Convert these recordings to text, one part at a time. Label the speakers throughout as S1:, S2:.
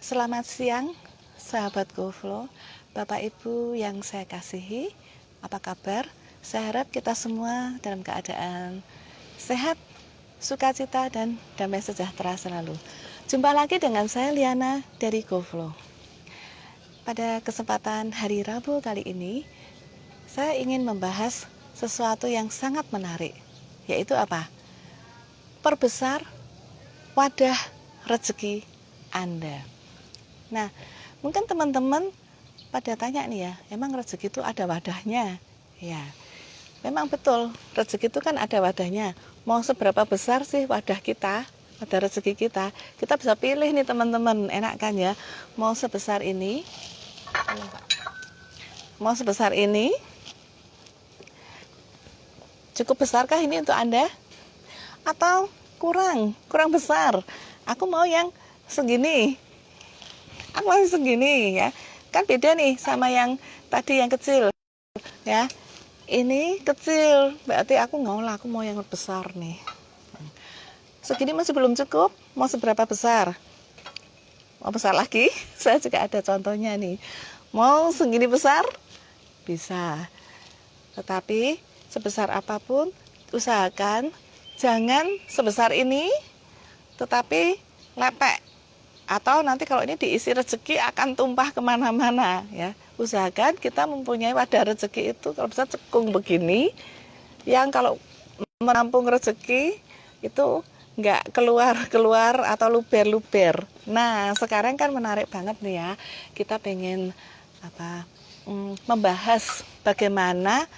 S1: Selamat siang, sahabat GoFlow, Bapak Ibu yang saya kasihi, apa kabar? Saya harap kita semua dalam keadaan sehat, sukacita, dan damai sejahtera selalu. Jumpa lagi dengan saya Liana dari GoFlow. Pada kesempatan hari Rabu kali ini, saya ingin membahas sesuatu yang sangat menarik, yaitu apa? Perbesar wadah rezeki Anda. Nah, mungkin teman-teman pada tanya nih ya, emang rezeki itu ada wadahnya? Ya, memang betul, rezeki itu kan ada wadahnya. Mau seberapa besar sih wadah kita, wadah rezeki kita? Kita bisa pilih nih teman-teman, enak kan ya? Mau sebesar ini, cukup besarkah ini untuk Anda? Atau kurang besar? Aku mau yang segini. Aku masih segini ya, kan beda nih sama yang tadi yang kecil ya. Ini kecil, berarti aku mau yang besar nih. Segini masih belum cukup, mau seberapa besar? Mau besar lagi? Saya juga ada contohnya nih. Mau segini besar? Bisa. Tetapi sebesar apapun usahakan jangan sebesar ini tetapi lepek. Atau nanti kalau ini diisi rezeki akan tumpah kemana-mana ya. Usahakan kita mempunyai wadah rezeki itu kalau bisa cekung begini, yang kalau menampung rezeki itu nggak keluar atau luber-luber. Nah sekarang kan menarik banget nih ya, kita pengen membahas bagaimana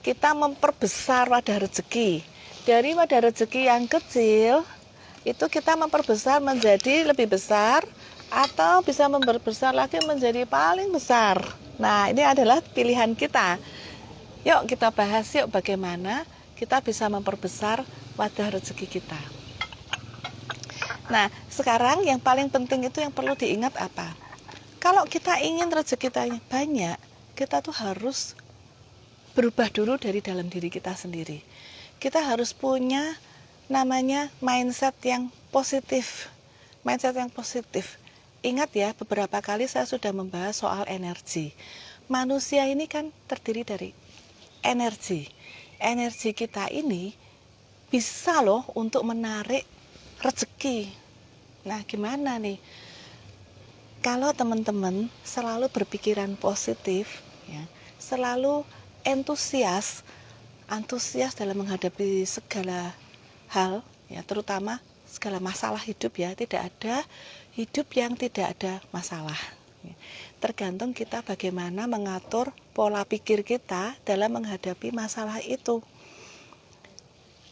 S1: kita memperbesar wadah rezeki. Dari wadah rezeki yang kecil itu kita memperbesar menjadi lebih besar, atau bisa memperbesar lagi menjadi paling besar. Nah ini adalah pilihan kita. Yuk kita bahas yuk bagaimana kita bisa memperbesar wadah rezeki kita. Nah sekarang yang paling penting itu yang perlu diingat apa? Kalau kita ingin rezeki kita banyak, kita tuh harus berubah dulu dari dalam diri kita sendiri. Kita harus punya namanya mindset yang positif. Mindset yang positif. Ingat ya, beberapa kali saya sudah membahas soal energi. Manusia ini kan terdiri dari energi. Energi kita ini bisa loh untuk menarik rezeki. Nah, gimana nih? Kalau teman-teman selalu berpikiran positif, ya, selalu antusias dalam menghadapi segala hal ya, terutama segala masalah hidup ya. Tidak ada hidup yang tidak ada masalah. Tergantung kita bagaimana mengatur pola pikir kita dalam menghadapi masalah itu.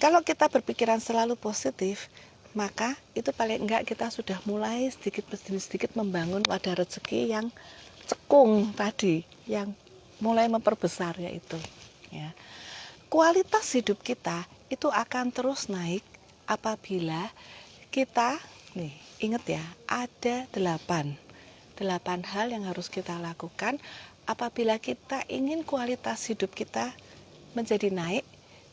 S1: Kalau kita berpikiran selalu positif, maka itu paling enggak kita sudah mulai sedikit demi sedikit membangun wadah rezeki yang cekung tadi, yang mulai memperbesar yaitu ya. Kualitas hidup kita itu akan terus naik apabila kita, nih ingat ya, ada 8 hal yang harus kita lakukan apabila kita ingin kualitas hidup kita menjadi naik.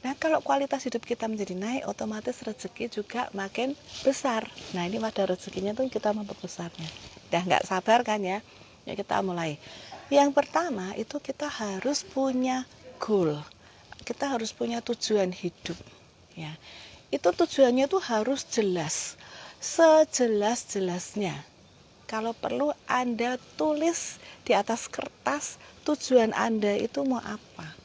S1: Nah kalau kualitas hidup kita menjadi naik, otomatis rezeki juga makin besar. Nah ini wadah rezekinya tuh kita memperbesarnya. Udah nggak sabar kan ya? Ya kita mulai. Yang pertama itu kita harus punya goal. Kita harus punya tujuan hidup ya. Itu tujuannya tuh harus jelas, sejelas-jelasnya. Kalau perlu Anda tulis di atas kertas tujuan Anda itu mau apa.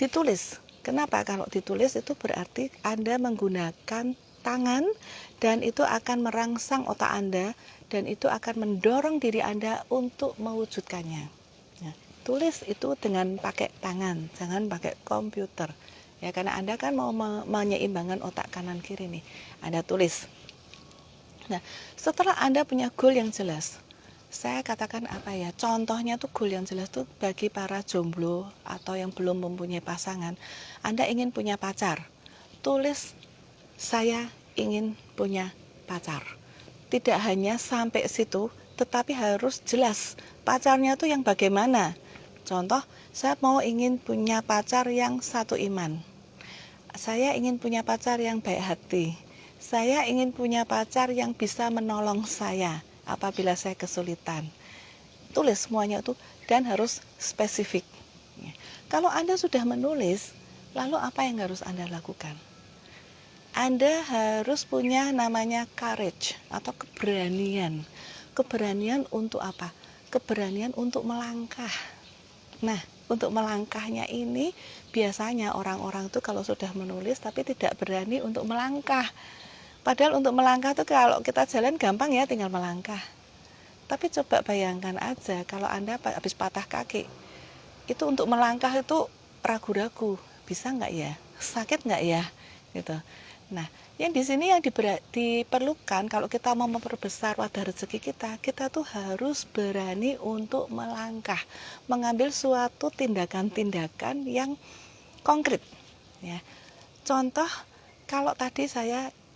S1: Ditulis. Kenapa? Kalau ditulis itu berarti Anda menggunakan tangan, dan itu akan merangsang otak Anda, dan itu akan mendorong diri Anda untuk mewujudkannya. Nah, tulis itu dengan pakai tangan, jangan pakai komputer. Ya, karena Anda kan mau menyeimbangkan otak kanan kiri nih. Anda tulis. Nah, setelah Anda punya goal yang jelas, saya katakan apa ya? Contohnya tuh goal yang jelas tuh bagi para jomblo atau yang belum mempunyai pasangan. Anda ingin punya pacar. Tulis, saya ingin punya pacar. Tidak hanya sampai situ, tetapi harus jelas. Pacarnya tuh yang bagaimana? Contoh, saya ingin punya pacar yang satu iman. Saya ingin punya pacar yang baik hati. Saya ingin punya pacar yang bisa menolong saya. apabila saya kesulitan. Tulis semuanya itu dan harus spesifik. Kalau Anda sudah menulis, lalu apa yang harus Anda lakukan? Anda harus punya namanya courage atau keberanian. Keberanian untuk apa? Keberanian untuk melangkah. Nah, untuk melangkahnya ini biasanya orang-orang itu kalau sudah menulis tapi tidak berani untuk melangkah. Padahal untuk melangkah itu kalau kita jalan gampang ya, tinggal melangkah. Tapi coba bayangkan aja kalau Anda habis patah kaki, itu untuk melangkah itu ragu-ragu, bisa nggak ya, sakit nggak ya, gitu. Nah, yang di sini yang diperlukan kalau kita mau memperbesar wadah rezeki kita tuh harus berani untuk melangkah, mengambil suatu tindakan-tindakan yang konkret. Ya, contoh kalau tadi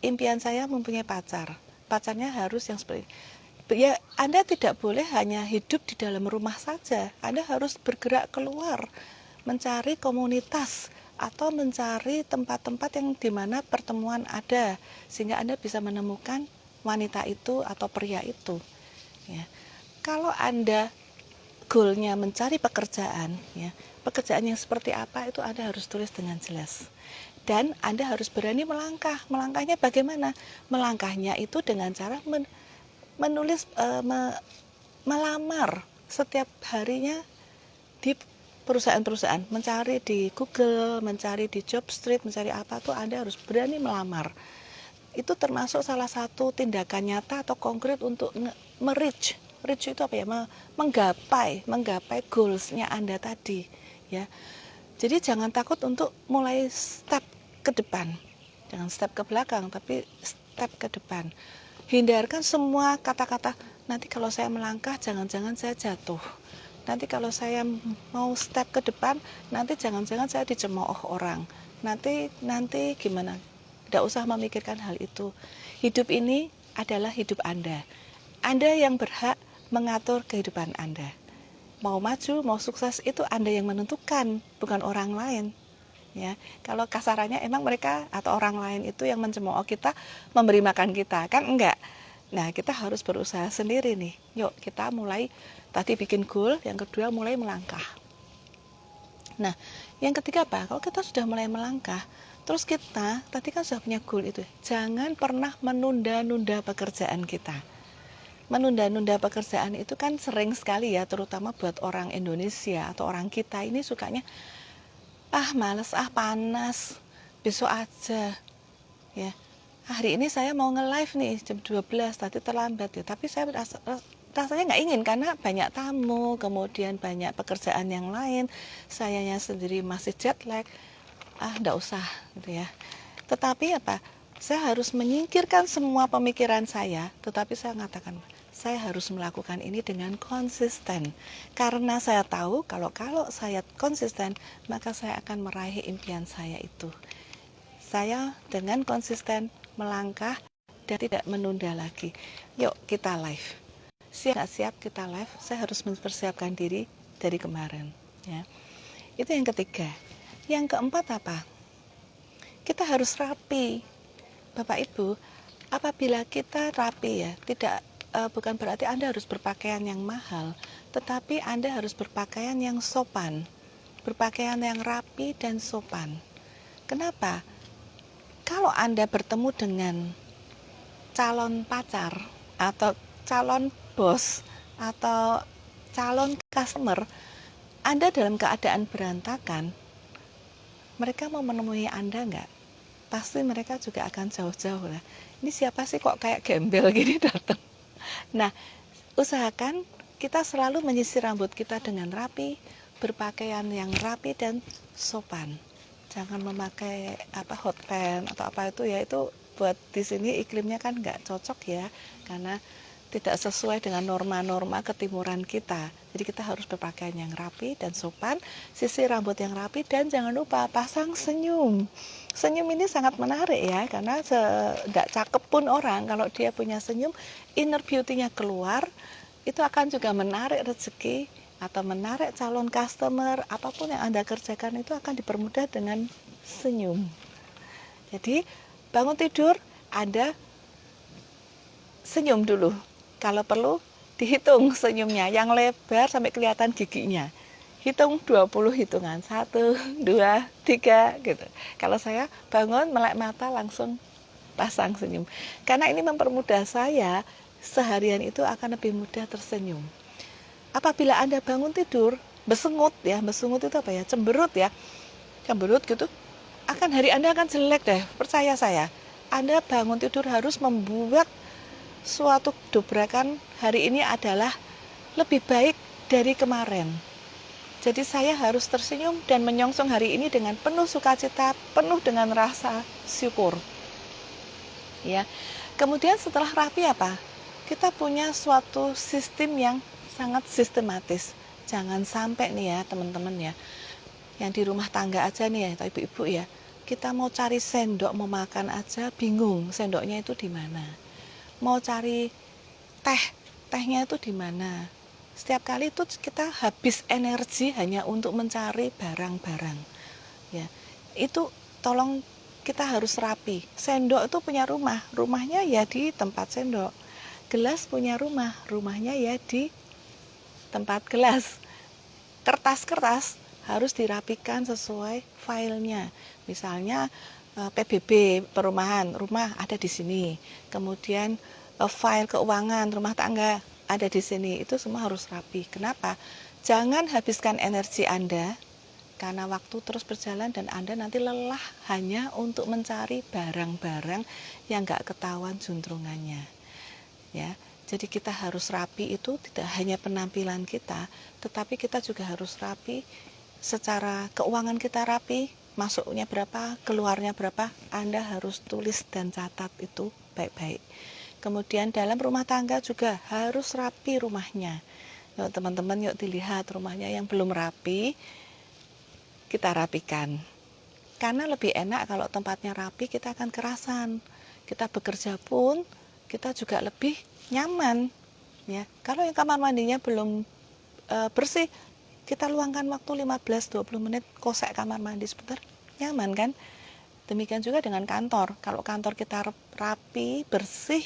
S1: impian saya mempunyai pacar, pacarnya harus yang seperti ya, Anda tidak boleh hanya hidup di dalam rumah saja. Anda harus bergerak keluar, mencari komunitas atau mencari tempat-tempat yang dimana pertemuan ada, sehingga Anda bisa menemukan wanita itu atau pria itu. Ya. Kalau Anda goalnya mencari pekerjaan, ya, pekerjaan yang seperti apa itu Anda harus tulis dengan jelas. Dan Anda harus berani melangkah. Melangkahnya bagaimana? Melangkahnya itu dengan cara menulis, melamar setiap harinya di perusahaan-perusahaan, mencari di Google, mencari di Jobstreet, mencari apa tuh Anda harus berani melamar. Itu termasuk salah satu tindakan nyata atau konkret untuk reach itu apa ya? Menggapai goalsnya Anda tadi, ya. Jadi jangan takut untuk mulai step ke depan, jangan step ke belakang, tapi step ke depan. Hindarkan semua kata-kata, nanti kalau saya melangkah jangan-jangan saya jatuh. Nanti kalau saya mau step ke depan, nanti jangan-jangan saya dicemooh orang. Nanti gimana? Tidak usah memikirkan hal itu. Hidup ini adalah hidup Anda. Anda yang berhak mengatur kehidupan Anda. Mau maju, mau sukses itu Anda yang menentukan, bukan orang lain. Ya, kalau kasarannya emang mereka atau orang lain itu yang mencemooh kita, memberi makan kita, kan enggak. Nah, kita harus berusaha sendiri nih. Yuk, kita mulai tadi bikin goal, yang kedua mulai melangkah. Nah, yang ketiga apa? Kalau kita sudah mulai melangkah, terus kita tadi kan sudah punya goal itu. Jangan pernah menunda-nunda pekerjaan kita. Menunda-nunda pekerjaan itu kan sering sekali ya, terutama buat orang Indonesia atau orang kita ini sukanya males, panas, besok aja, ya. Hari ini saya mau nge-live nih jam 12, tadi terlambat ya, tapi saya rasanya nggak ingin karena banyak tamu, kemudian banyak pekerjaan yang lain, sayanya sendiri masih jet lag, nggak usah gitu ya. Tetapi apa? Saya harus menyingkirkan semua pemikiran saya, tetapi saya mengatakan saya harus melakukan ini dengan konsisten. Karena saya tahu kalau saya konsisten, maka saya akan meraih impian saya itu. Saya dengan konsisten melangkah dan tidak menunda lagi. Yuk kita live. Siap nggak siap kita live? Saya harus mempersiapkan diri dari kemarin. Ya. Itu yang ketiga. Yang keempat apa? Kita harus rapi. Bapak Ibu, apabila kita rapi ya, bukan berarti Anda harus berpakaian yang mahal, tetapi Anda harus berpakaian yang sopan, berpakaian yang rapi dan sopan. Kenapa? Kalau Anda bertemu dengan calon pacar atau calon bos atau calon customer, Anda dalam keadaan berantakan, mereka mau menemui Anda nggak? Pasti mereka juga akan jauh-jauh lah. Ini siapa sih kok kayak gembel gini datang? Nah, usahakan kita selalu menyisir rambut kita dengan rapi, berpakaian yang rapi dan sopan. Jangan memakai hot pants atau apa itu ya, itu buat di sini iklimnya kan nggak cocok ya, karena tidak sesuai dengan norma-norma ketimuran kita. Jadi kita harus berpakaian yang rapi dan sopan, sisir rambut yang rapi, dan jangan lupa pasang senyum. Senyum ini sangat menarik ya, karena tidak cakep pun orang kalau dia punya senyum, inner beauty-nya keluar, itu akan juga menarik rezeki atau menarik calon customer. Apapun yang Anda kerjakan itu akan dipermudah dengan senyum. Jadi bangun tidur, Anda senyum dulu. Kalau perlu dihitung senyumnya yang lebar sampai kelihatan giginya. Hitung 20 hitungan, 1, 2, 3 gitu. Kalau saya bangun melek mata langsung pasang senyum. Karena ini mempermudah saya seharian itu akan lebih mudah tersenyum. Apabila Anda bangun tidur besengut ya, besengut itu apa ya? Cemberut ya. Cemberut gitu, akan hari Anda akan jelek deh, percaya saya. Anda bangun tidur harus membuat suatu dobrakan hari ini adalah lebih baik dari kemarin. Jadi saya harus tersenyum dan menyongsong hari ini dengan penuh sukacita, penuh dengan rasa syukur. Ya. Kemudian setelah rapi apa? Kita punya suatu sistem yang sangat sistematis. Jangan sampai nih ya teman-teman ya, yang di rumah tangga aja nih ya, atau ibu-ibu ya, kita mau cari sendok mau makan aja bingung sendoknya itu di mana. Mau cari tehnya itu di mana. Setiap kali itu kita habis energi hanya untuk mencari barang-barang. Ya, itu tolong kita harus rapi. Sendok itu punya rumah, rumahnya ya di tempat sendok. Gelas punya rumah, rumahnya ya di tempat gelas. Kertas-kertas harus dirapikan sesuai filenya. Misalnya PBB perumahan, rumah ada di sini. Kemudian file keuangan rumah tangga ada di sini. Itu semua harus rapi. Kenapa? Jangan habiskan energi Anda karena waktu terus berjalan dan Anda nanti lelah hanya untuk mencari barang-barang yang gak ketahuan juntrungannya. Ya, jadi kita harus rapi itu tidak hanya penampilan kita, tetapi kita juga harus rapi secara keuangan kita rapi, masuknya berapa, keluarnya berapa, Anda harus tulis dan catat itu baik-baik. Kemudian dalam rumah tangga juga harus rapi rumahnya. Yuk teman-teman, yuk dilihat rumahnya yang belum rapi, kita rapikan. Karena lebih enak kalau tempatnya rapi, kita akan kerasan. Kita bekerja pun kita juga lebih nyaman ya. Kalau yang kamar mandinya belum bersih, kita luangkan waktu 15-20 menit kosek kamar mandi sebentar, nyaman kan. Demikian juga dengan kantor. Kalau kantor kita rapi, bersih,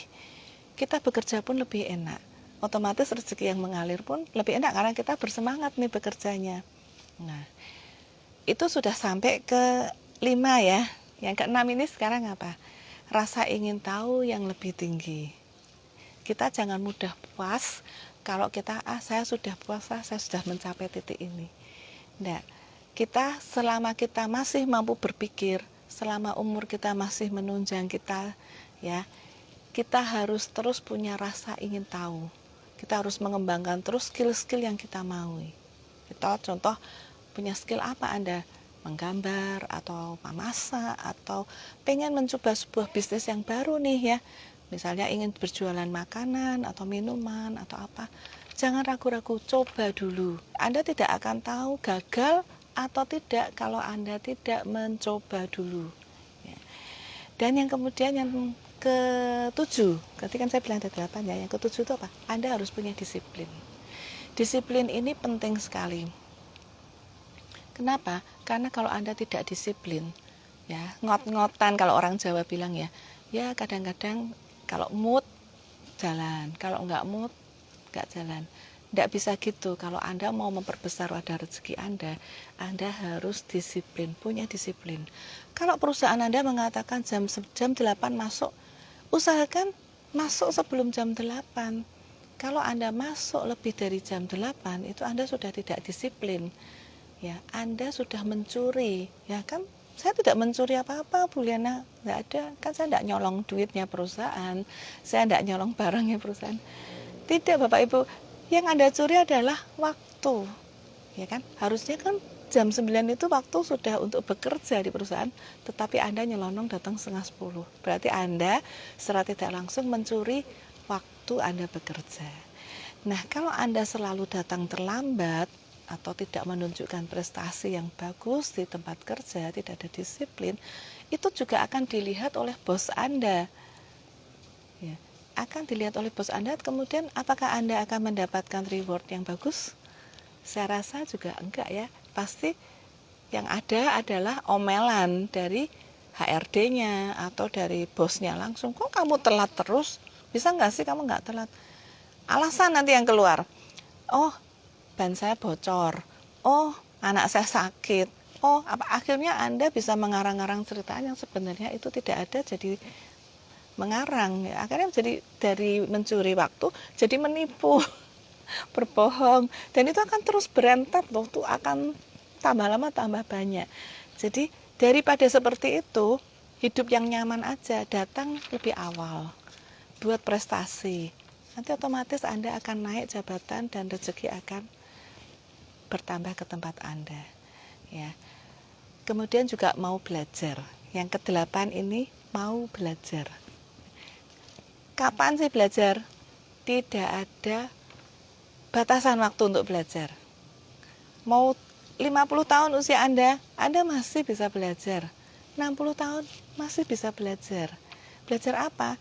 S1: kita bekerja pun lebih enak. Otomatis rezeki yang mengalir pun lebih enak karena kita bersemangat nih bekerjanya. Nah, itu sudah sampai ke 5 ya. Yang ke-6 ini sekarang apa? Rasa ingin tahu yang lebih tinggi. Kita jangan mudah puas kalau kita saya sudah puasa, saya sudah mencapai titik ini. Nah, kita selama kita masih mampu berpikir, selama umur kita masih menunjang kita ya, kita harus terus punya rasa ingin tahu. Kita harus mengembangkan terus skill-skill yang kita maui. Kita contoh punya skill apa Anda? Menggambar atau memasak atau pengen mencoba sebuah bisnis yang baru nih ya, misalnya ingin berjualan makanan atau minuman atau apa, jangan ragu-ragu, coba dulu. Anda tidak akan tahu gagal atau tidak kalau Anda tidak mencoba dulu ya. Dan yang kemudian yang ke-7, tadi kan saya bilang ada 8 ya, yang ke-7 itu apa? Anda harus punya disiplin. Disiplin ini penting sekali. Kenapa? Karena kalau Anda tidak disiplin, ya ngot-ngotan kalau orang Jawa bilang ya, ya kadang-kadang kalau mood jalan, kalau nggak mood nggak jalan. Nggak bisa gitu. Kalau Anda mau memperbesar wadah rezeki Anda harus disiplin, punya disiplin. Kalau perusahaan Anda mengatakan jam 8 masuk, usahakan masuk sebelum jam 8. Kalau Anda masuk lebih dari jam 8, itu Anda sudah tidak disiplin. Ya, Anda sudah mencuri, ya kan? Saya tidak mencuri apa-apa, Bu Liana, nggak ada. Kan saya tidak nyolong duitnya perusahaan, saya tidak nyolong barangnya perusahaan. Tidak, Bapak Ibu, yang Anda curi adalah waktu, ya kan? Harusnya kan jam 9 itu waktu sudah untuk bekerja di perusahaan, tetapi Anda nyelonong datang 9:30. Berarti Anda secara tidak langsung mencuri waktu Anda bekerja. Nah, kalau Anda selalu datang terlambat, atau tidak menunjukkan prestasi yang bagus di tempat kerja, tidak ada disiplin, itu juga akan dilihat oleh bos Anda. Ya, akan dilihat oleh bos Anda, kemudian apakah Anda akan mendapatkan reward yang bagus? Saya rasa juga enggak ya. Pasti yang ada adalah omelan dari HRD-nya atau dari bosnya langsung. Kok kamu telat terus? Bisa nggak sih kamu nggak telat? alasan nanti yang keluar. Oh, ban saya bocor. Oh, anak saya sakit. Oh, akhirnya Anda bisa mengarang-arang cerita yang sebenarnya itu tidak ada, jadi mengarang ya. Akhirnya jadi dari mencuri waktu jadi menipu, berbohong, dan itu akan terus berentet loh, tuh akan tambah lama tambah banyak. Jadi daripada seperti itu, hidup yang nyaman aja, datang lebih awal, buat prestasi. Nanti otomatis Anda akan naik jabatan dan rezeki akan bertambah ke tempat Anda. Ya. Kemudian juga mau belajar. Yang ke-8 ini mau belajar. Kapan sih belajar? Tidak ada batasan waktu untuk belajar. Mau 50 tahun usia Anda masih bisa belajar. 60 tahun masih bisa belajar. Belajar apa?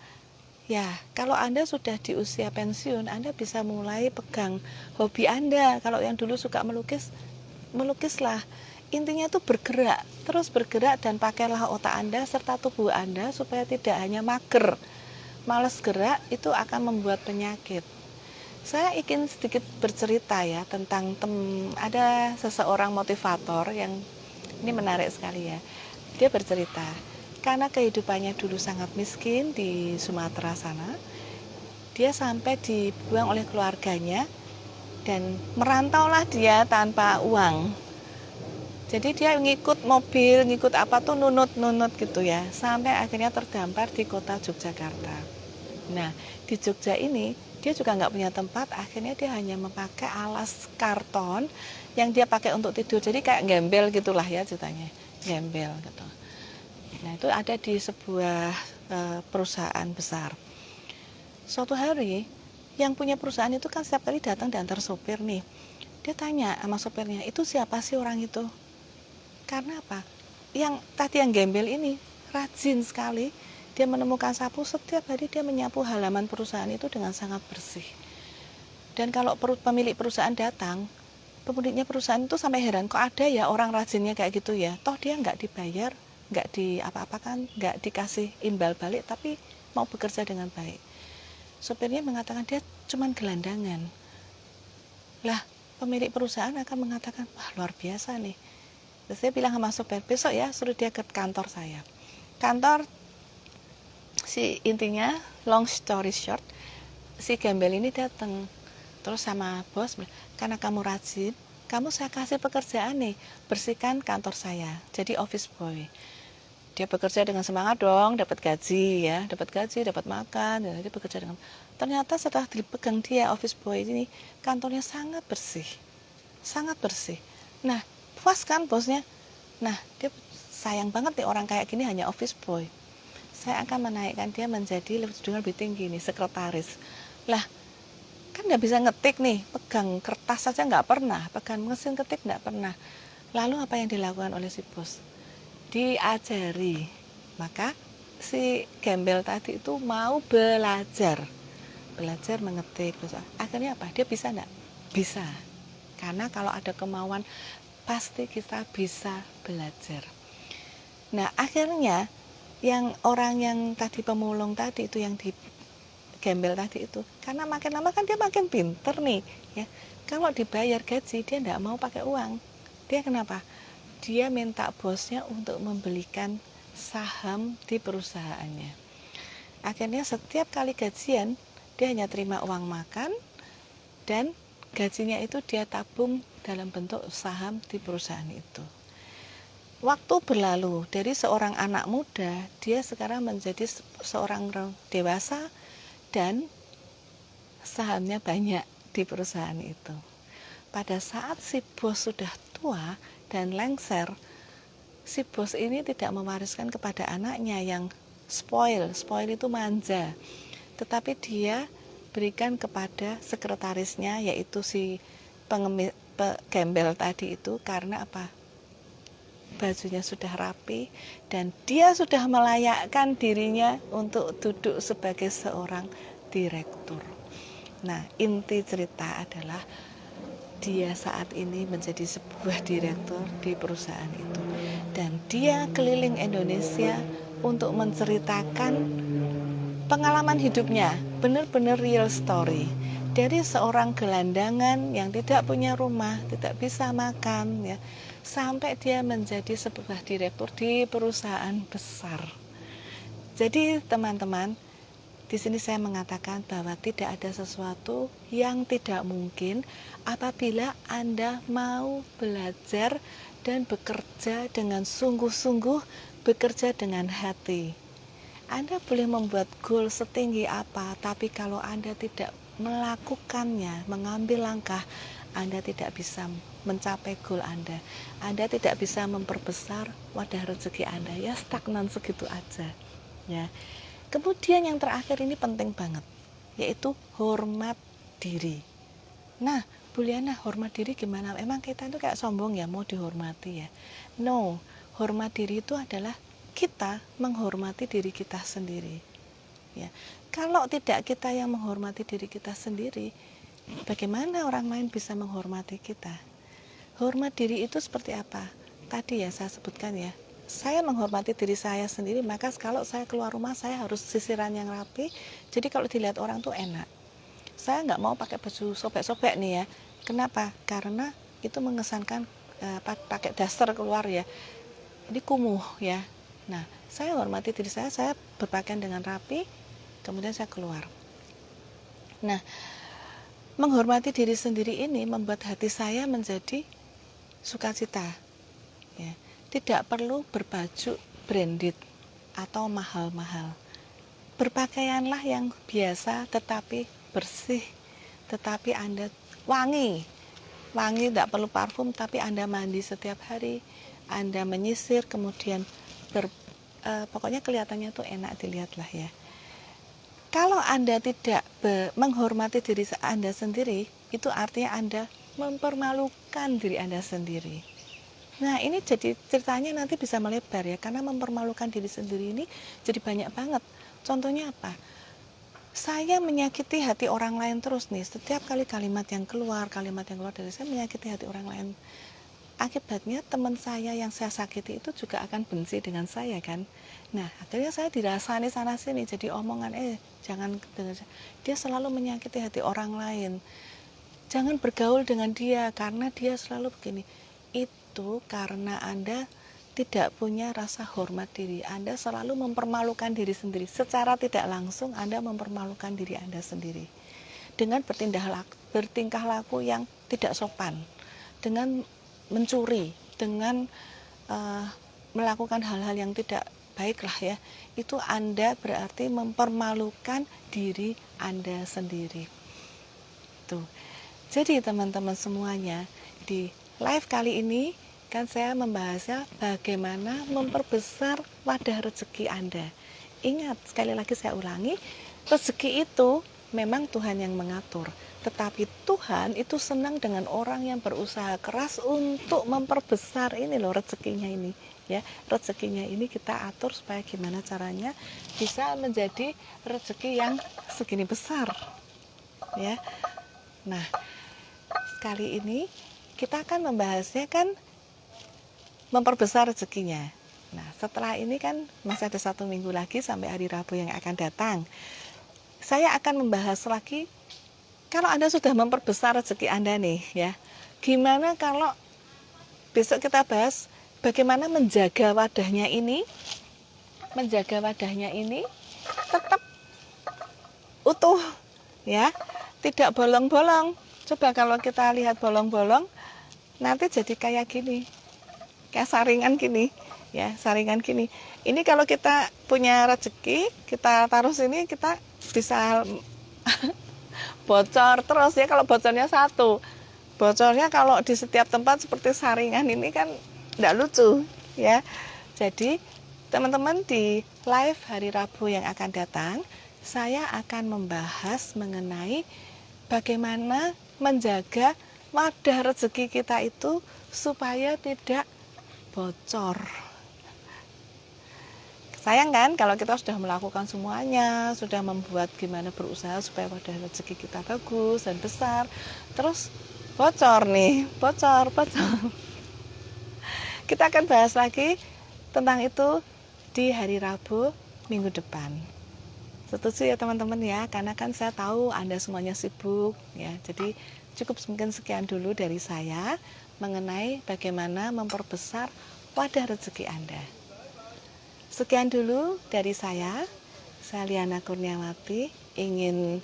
S1: Ya, kalau Anda sudah di usia pensiun, Anda bisa mulai pegang hobi Anda. Kalau yang dulu suka melukis, melukislah. Intinya itu bergerak, terus bergerak, dan pakailah otak Anda serta tubuh Anda supaya tidak hanya mager. Malas gerak itu akan membuat penyakit. Saya ingin sedikit bercerita ya tentang ada seseorang motivator yang ini menarik sekali ya. Dia bercerita, karena kehidupannya dulu sangat miskin di Sumatera sana, dia sampai dibuang oleh keluarganya dan merantaulah dia tanpa uang. Jadi dia ngikut mobil, ngikut apa tuh, nunut-nunut gitu ya, sampai akhirnya terdampar di kota Yogyakarta. Nah, di Jogja ini dia juga nggak punya tempat, akhirnya dia hanya memakai alas karton yang dia pakai untuk tidur. Jadi kayak gembel gitulah ya ceritanya, gembel gitu. Nah, itu ada di sebuah perusahaan besar. Suatu hari, yang punya perusahaan itu kan setiap kali datang diantar sopir nih. Dia tanya sama sopirnya, itu siapa sih orang itu? Karena apa? Yang tadi yang gembel ini rajin sekali. Dia menemukan sapu, setiap hari dia menyapu halaman perusahaan itu dengan sangat bersih. Dan kalau pemilik perusahaan datang, pemiliknya perusahaan itu sampai heran, kok ada ya orang rajinnya kayak gitu ya. Toh dia nggak dibayar, nggak di apa-apakan, nggak dikasih imbal balik, tapi mau bekerja dengan baik. Sopirnya mengatakan dia cuman gelandangan. Lah, pemilik perusahaan akan mengatakan, wah luar biasa nih. Terus saya bilang sama sopir, besok ya suruh dia ke kantor saya. Kantor, intinya long story short, si gembel ini datang terus sama bos, karena kamu rajin, kamu saya kasih pekerjaan nih, bersihkan kantor saya, jadi office boy. Dia bekerja dengan semangat dong, dapat gaji ya, dapat makan, dan dia bekerja dengan, ternyata setelah dipegang dia office boy ini, kantornya sangat bersih. Nah, puas kan bosnya? Nah, dia sayang banget nih orang kayak gini hanya office boy. Saya akan menaikkan dia menjadi lebih tinggi nih, sekretaris. Lah, kan nggak bisa ngetik nih, pegang kertas saja nggak pernah, pegang mesin ketik nggak pernah. Lalu apa yang dilakukan oleh si bos? Diajari. Maka si gembel tadi itu mau belajar mengetik. Akhirnya apa? Dia bisa nggak? Bisa. Karena kalau ada kemauan, pasti kita bisa belajar. Nah, akhirnya yang orang yang tadi pemulung tadi itu, yang di gembel tadi itu, karena makin lama kan dia makin pinter nih ya. Kalau dibayar gaji dia tidak mau pakai uang. Dia kenapa? Dia minta bosnya untuk membelikan saham di perusahaannya. Akhirnya setiap kali gajian dia hanya terima uang makan, dan gajinya itu dia tabung dalam bentuk saham di perusahaan itu. Waktu berlalu, dari seorang anak muda, dia sekarang menjadi seorang dewasa dan sahamnya banyak di perusahaan itu. Pada saat si bos sudah tua dan lengser, si bos ini tidak mewariskan kepada anaknya yang spoil itu manja, tetapi dia berikan kepada sekretarisnya, yaitu si gembel tadi itu. Karena apa? Bajunya sudah rapi dan dia sudah melayakkan dirinya untuk duduk sebagai seorang direktur. Nah, inti cerita adalah dia saat ini menjadi sebuah direktur di perusahaan itu, dan dia keliling Indonesia untuk menceritakan pengalaman hidupnya, benar-benar real story. Dari seorang gelandangan yang tidak punya rumah, tidak bisa makan, ya, sampai dia menjadi sebuah direktur di perusahaan besar. Jadi teman-teman, di sini saya mengatakan bahwa tidak ada sesuatu yang tidak mungkin apabila Anda mau belajar dan bekerja dengan sungguh-sungguh, bekerja dengan hati. Anda boleh membuat goal setinggi apa, tapi kalau Anda tidak melakukannya, mengambil langkah, Anda tidak bisa mencapai goal Anda. Anda tidak bisa memperbesar wadah rezeki Anda, ya stagnan segitu aja. Ya. Kemudian yang terakhir ini penting banget, yaitu hormat diri. Nah, Bu Liana, hormat diri gimana? Emang kita itu kayak sombong ya mau dihormati ya? No, hormat diri itu adalah kita menghormati diri kita sendiri. Ya, kalau tidak kita yang menghormati diri kita sendiri, bagaimana orang lain bisa menghormati kita? Hormat diri itu seperti apa? Tadi ya saya sebutkan ya. Saya menghormati diri saya sendiri, maka kalau saya keluar rumah saya harus sisiran yang rapi. Jadi kalau dilihat orang tuh enak. Saya nggak mau pakai baju sobek-sobek nih ya. Kenapa? Karena itu mengesankan pakai daster keluar ya. Ini kumuh ya. Nah, saya hormati diri saya berpakaian dengan rapi, kemudian saya keluar. Nah, menghormati diri sendiri ini membuat hati saya menjadi sukacita. Ya. Tidak perlu berbaju branded atau mahal-mahal. Berpakaianlah yang biasa tetapi bersih, tetapi Anda wangi. Wangi tidak perlu parfum, tapi Anda mandi setiap hari, Anda menyisir, kemudian pokoknya kelihatannya tuh enak dilihat lah ya. Kalau Anda tidak menghormati diri Anda sendiri, itu artinya Anda mempermalukan diri Anda sendiri. Nah, ini jadi ceritanya nanti bisa melebar ya, karena mempermalukan diri sendiri ini jadi banyak banget. Contohnya apa? Saya menyakiti hati orang lain terus nih, setiap kali kalimat yang keluar dari saya menyakiti hati orang lain. Akibatnya teman saya yang saya sakiti itu juga akan benci dengan saya kan. Nah, akhirnya saya dirasani sana sini jadi omongan, jangan dengan dia selalu menyakiti hati orang lain. Jangan bergaul dengan dia karena dia selalu begini. Itu karena Anda tidak punya rasa hormat diri. Anda selalu mempermalukan diri sendiri. Secara tidak langsung Anda mempermalukan diri Anda sendiri dengan bertingkah laku yang tidak sopan, dengan mencuri, dengan melakukan hal-hal yang tidak baik lah ya. Itu Anda berarti mempermalukan diri Anda sendiri. Tuh. Jadi teman-teman semuanya, di live kali ini kan saya membahasnya bagaimana memperbesar wadah rezeki Anda. Ingat, sekali lagi saya ulangi, rezeki itu memang Tuhan yang mengatur, tetapi Tuhan itu senang dengan orang yang berusaha keras untuk memperbesar ini loh rezekinya ini ya. Rezekinya ini kita atur supaya gimana caranya bisa menjadi rezeki yang segini besar ya. Nah, kali ini kita akan membahasnya kan memperbesar rezekinya. Nah, setelah ini kan masih ada 1 minggu lagi sampai hari Rabu yang akan datang. Saya akan membahas lagi kalau Anda sudah memperbesar rezeki Anda nih ya. Gimana kalau besok kita bahas bagaimana menjaga wadahnya ini tetap utuh ya, tidak bolong-bolong. Coba kalau kita lihat bolong-bolong, nanti jadi kayak gini, kayak saringan gini, ya saringan gini. Ini kalau kita punya rezeki, kita taruh sini, kita bisa bocor terus ya. Kalau bocornya satu, bocornya kalau di setiap tempat seperti saringan ini kan tidak lucu, ya. Jadi teman-teman di live hari Rabu yang akan datang, saya akan membahas mengenai bagaimana menjaga wadah rezeki kita itu supaya tidak bocor. Sayang kan kalau kita sudah melakukan semuanya, sudah membuat gimana berusaha supaya wadah rezeki kita bagus dan besar, terus bocor nih, bocor. Kita akan bahas lagi tentang itu di hari Rabu minggu depan. Setuju ya teman-teman ya, karena kan saya tahu Anda semuanya sibuk ya. Jadi cukup mungkin sekian dulu dari saya mengenai bagaimana memperbesar wadah rezeki Anda. Sekian dulu dari saya Liana Kurniawati, ingin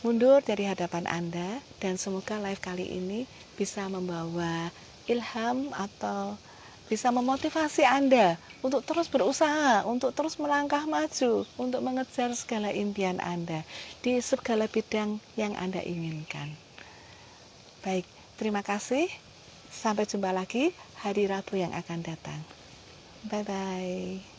S1: mundur dari hadapan Anda, dan semoga live kali ini bisa membawa ilham atau bisa memotivasi Anda untuk terus berusaha, untuk terus melangkah maju, untuk mengejar segala impian Anda di segala bidang yang Anda inginkan. Baik, terima kasih. Sampai jumpa lagi hari Rabu yang akan datang. Bye-bye.